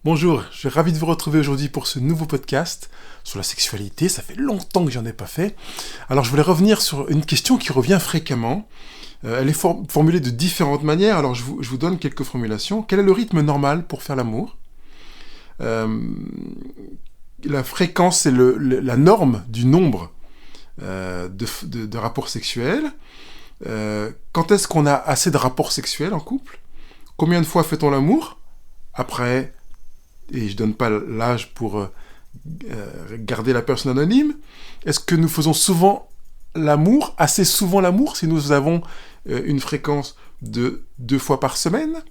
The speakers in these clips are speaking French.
Bonjour, je suis ravi de vous retrouver aujourd'hui pour ce nouveau podcast sur la sexualité. Ça fait longtemps que j'en ai pas fait. Alors je voulais revenir sur une question qui revient fréquemment. Elle est formulée de différentes manières, alors je vous donne quelques formulations. Quel est le rythme normal pour faire l'amour ? La fréquence, c'est la norme du nombre de rapports sexuels. Quand est-ce qu'on a assez de rapports sexuels en couple ? Combien de fois fait-on l'amour ? Après, et je donne pas l'âge pour garder la personne anonyme, est-ce que nous faisons souvent l'amour, assez souvent l'amour, si nous avons une fréquence de 2 fois par semaine ?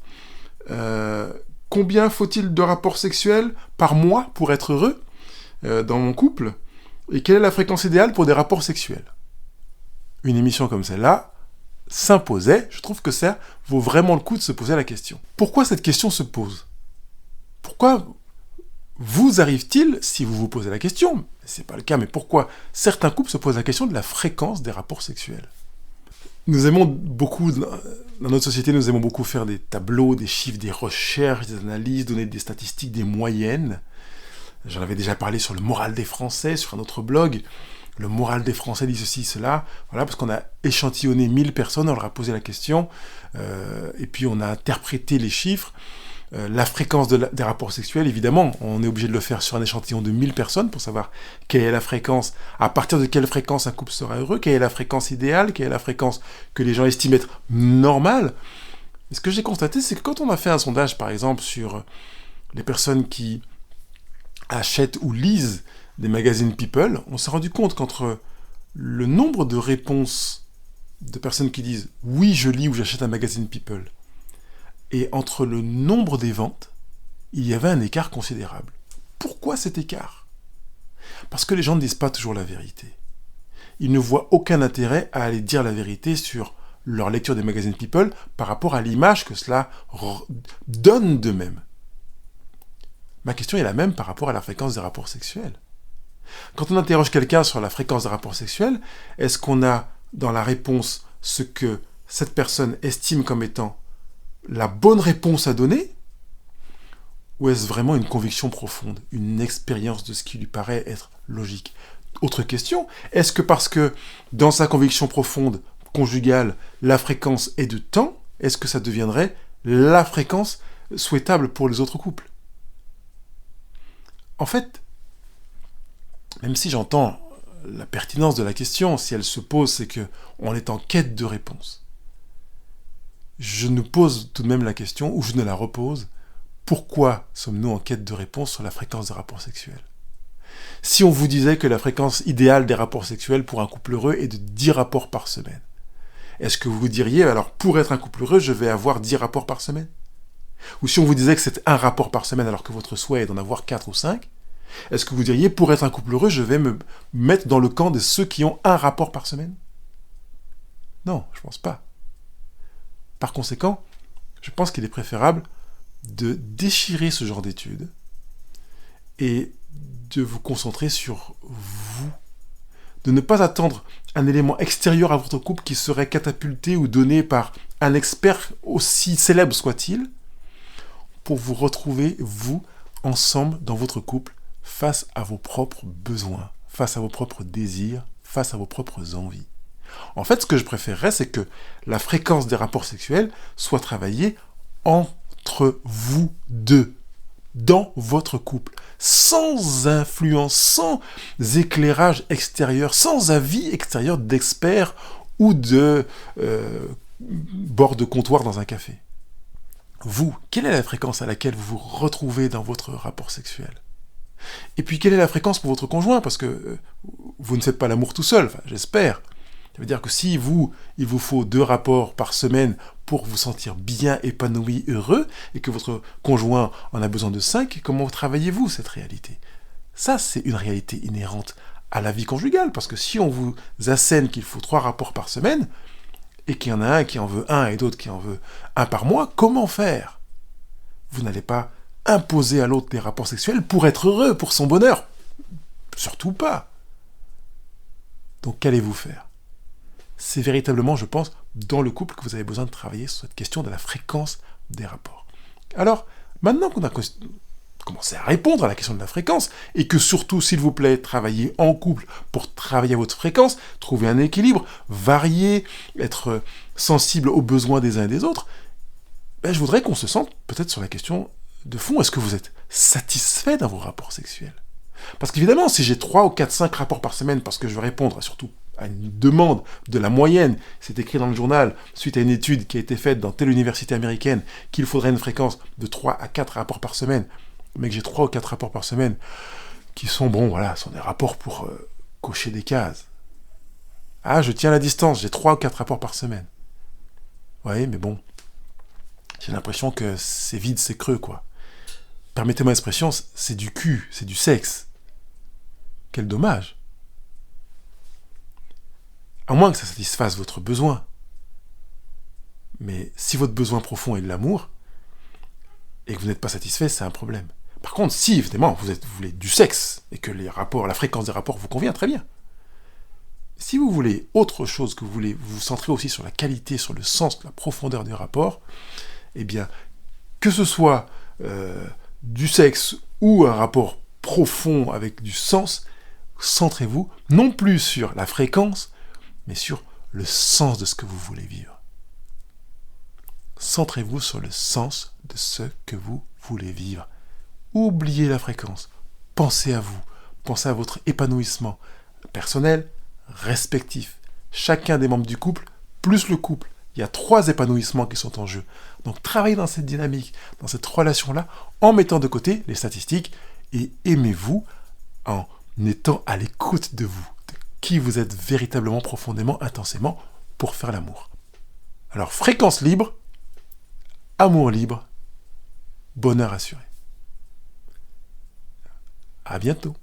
Combien faut-il de rapports sexuels par mois pour être heureux dans mon couple ? Et quelle est la fréquence idéale pour des rapports sexuels ? Une émission comme celle-là s'imposait, je trouve que ça vaut vraiment le coup de se poser la question. Pourquoi cette question se pose ? Pourquoi vous arrive-t-il, si vous vous posez la question, c'est pas le cas, mais pourquoi certains couples se posent la question de la fréquence des rapports sexuels ? Nous aimons beaucoup, dans notre société, nous aimons beaucoup faire des tableaux, des chiffres, des recherches, des analyses, donner des statistiques, des moyennes. J'en avais déjà parlé sur le moral des Français, sur un autre blog. Le moral des Français dit ceci, cela. Voilà, parce qu'on a échantillonné 1000 personnes, on leur a posé la question, et puis on a interprété les chiffres. La fréquence des rapports sexuels, évidemment, on est obligé de le faire sur un échantillon de 1000 personnes pour savoir quelle est la fréquence, à partir de quelle fréquence un couple sera heureux, quelle est la fréquence idéale, quelle est la fréquence que les gens estiment être normale. Et ce que j'ai constaté, c'est que quand on a fait un sondage, par exemple, sur les personnes qui achètent ou lisent des magazines People, on s'est rendu compte qu'entre le nombre de réponses de personnes qui disent « oui, je lis ou j'achète un magazine People », et entre le nombre des ventes, il y avait un écart considérable. Pourquoi cet écart ? Parce que les gens ne disent pas toujours la vérité. Ils ne voient aucun intérêt à aller dire la vérité sur leur lecture des magazines People par rapport à l'image que cela donne d'eux-mêmes. Ma question est la même par rapport à la fréquence des rapports sexuels. Quand on interroge quelqu'un sur la fréquence des rapports sexuels, est-ce qu'on a dans la réponse ce que cette personne estime comme étant la bonne réponse à donner, ou est-ce vraiment une conviction profonde, une expérience de ce qui lui paraît être logique ? Autre question, est-ce que parce que dans sa conviction profonde, conjugale, la fréquence est de temps, est-ce que ça deviendrait la fréquence souhaitable pour les autres couples ? En fait, même si j'entends la pertinence de la question, si elle se pose, c'est qu'on est en quête de réponse. Je nous pose tout de même la question, ou je ne la repose, pourquoi sommes-nous en quête de réponse sur la fréquence des rapports sexuels ? Si on vous disait que la fréquence idéale des rapports sexuels pour un couple heureux est de 10 rapports par semaine, est-ce que vous vous diriez, alors pour être un couple heureux, je vais avoir 10 rapports par semaine ? Ou si on vous disait que c'est un rapport par semaine alors que votre souhait est d'en avoir 4 ou 5, est-ce que vous diriez, pour être un couple heureux, je vais me mettre dans le camp de ceux qui ont un rapport par semaine ? Non, je pense pas. Par conséquent, je pense qu'il est préférable de déchirer ce genre d'études et de vous concentrer sur vous. De ne pas attendre un élément extérieur à votre couple qui serait catapulté ou donné par un expert aussi célèbre soit-il, pour vous retrouver, vous, ensemble, dans votre couple, face à vos propres besoins, face à vos propres désirs, face à vos propres envies. En fait, ce que je préférerais, c'est que la fréquence des rapports sexuels soit travaillée entre vous deux, dans votre couple, sans influence, sans éclairage extérieur, sans avis extérieur d'experts ou de bord de comptoir dans un café. Vous, quelle est la fréquence à laquelle vous vous retrouvez dans votre rapport sexuel ? Et puis, quelle est la fréquence pour votre conjoint ? Parce que vous ne faites pas l'amour tout seul, j'espère. Ça veut dire que si il vous faut 2 rapports par semaine pour vous sentir bien épanoui, heureux, et que votre conjoint en a besoin de 5, comment travaillez-vous cette réalité ? Ça, c'est une réalité inhérente à la vie conjugale, parce que si on vous assène qu'il faut 3 rapports par semaine, et qu'il y en a un qui en veut 1 et d'autres qui en veut 1 par mois, comment faire ? Vous n'allez pas imposer à l'autre des rapports sexuels pour être heureux, pour son bonheur. Surtout pas. Donc qu'allez-vous faire ? C'est véritablement, je pense, dans le couple que vous avez besoin de travailler sur cette question de la fréquence des rapports. Alors, maintenant qu'on a commencer à répondre à la question de la fréquence, et que surtout, s'il vous plaît, travaillez en couple pour travailler à votre fréquence, trouver un équilibre, varier, être sensible aux besoins des uns et des autres, ben, je voudrais qu'on se sente peut-être sur la question de fond, est-ce que vous êtes satisfait dans vos rapports sexuels? Parce qu'évidemment, si j'ai 3 ou 4, 5 rapports par semaine, parce que je veux répondre surtout à une demande de la moyenne, c'est écrit dans le journal, suite à une étude qui a été faite dans telle université américaine, qu'il faudrait une fréquence de 3 à 4 rapports par semaine, mais que j'ai 3 ou 4 rapports par semaine, qui sont, bon, voilà, sont des rapports pour cocher des cases. Ah, je tiens la distance, j'ai 3 ou 4 rapports par semaine. Ouais, mais bon, j'ai l'impression que c'est vide, c'est creux, quoi. Permettez-moi l'expression, c'est du cul, c'est du sexe. Quel dommage. À moins que ça satisfasse votre besoin. Mais si votre besoin profond est de l'amour, et que vous n'êtes pas satisfait, c'est un problème. Par contre, si, évidemment, vous voulez du sexe, et que les rapports, la fréquence des rapports vous convient, très bien. Si vous voulez autre chose, que vous voulez vous centrer aussi sur la qualité, sur le sens, la profondeur des rapports, eh bien, que ce soit du sexe ou un rapport profond avec du sens, centrez-vous non plus sur la fréquence, mais sur le sens de ce que vous voulez vivre. Centrez-vous sur le sens de ce que vous voulez vivre. Oubliez la fréquence. Pensez à vous. Pensez à votre épanouissement personnel, respectif. Chacun des membres du couple, plus le couple. Il y a 3 épanouissements qui sont en jeu. Donc travaillez dans cette dynamique, dans cette relation-là, en mettant de côté les statistiques et aimez-vous en étant à l'écoute de vous, de qui vous êtes véritablement, profondément, intensément pour faire l'amour. Alors fréquence libre, amour libre, bonheur assuré. À bientôt.